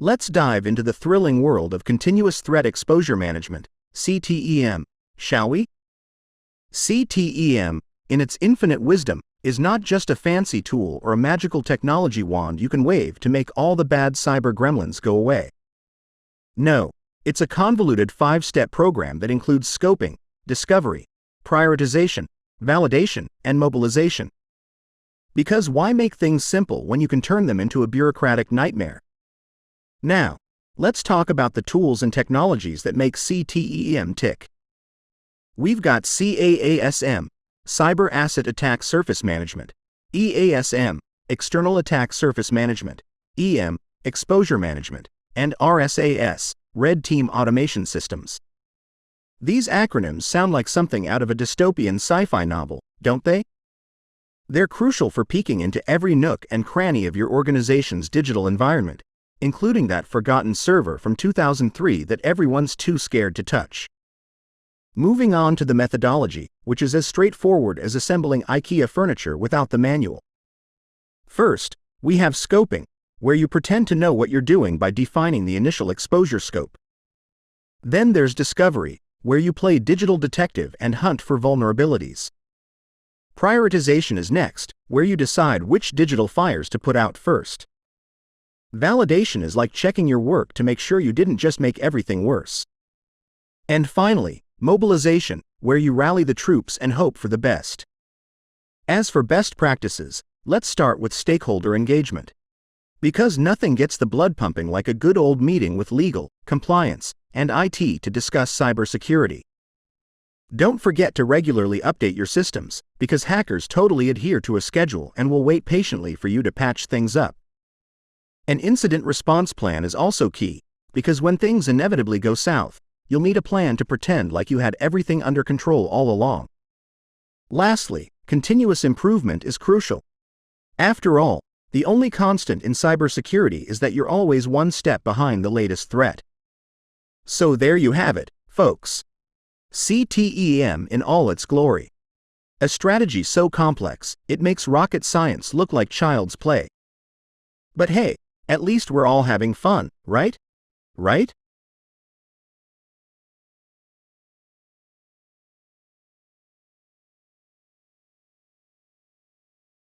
Let's dive into the thrilling world of Continuous Threat Exposure Management, CTEM, shall we? CTEM, in its infinite wisdom, is not just a fancy tool or a magical technology wand you can wave to make all the bad cyber gremlins go away. No, it's a convoluted 5-step program that includes scoping, discovery, prioritization, validation, and mobilization. Because why make things simple when you can turn them into a bureaucratic nightmare? Now, let's talk about the tools and technologies that make CTEM tick. We've got CAASM, Cyber Asset Attack Surface Management, EASM, External Attack Surface Management, EM, Exposure Management, and RSAS, Red Team Automation Systems. These acronyms sound like something out of a dystopian sci-fi novel, don't they? They're crucial for peeking into every nook and cranny of your organization's digital environment, including that forgotten server from 2003 that everyone's too scared to touch. Moving on to the methodology, which is as straightforward as assembling IKEA furniture without the manual. First, we have scoping, where you pretend to know what you're doing by defining the initial exposure scope. Then there's discovery, where you play digital detective and hunt for vulnerabilities. Prioritization is next, where you decide which digital fires to put out first. Validation is like checking your work to make sure you didn't just make everything worse. And finally, mobilization, where you rally the troops and hope for the best. As for best practices, let's start with stakeholder engagement. Because nothing gets the blood pumping like a good old meeting with legal, compliance, and IT to discuss cybersecurity. Don't forget to regularly update your systems, because hackers totally adhere to a schedule and will wait patiently for you to patch things up. An incident response plan is also key, because when things inevitably go south, you'll need a plan to pretend like you had everything under control all along. Lastly, continuous improvement is crucial. After all, the only constant in cybersecurity is that you're always one step behind the latest threat. So there you have it, folks. CTEM in all its glory. A strategy so complex, it makes rocket science look like child's play. But hey, at least we're all having fun, right? Right?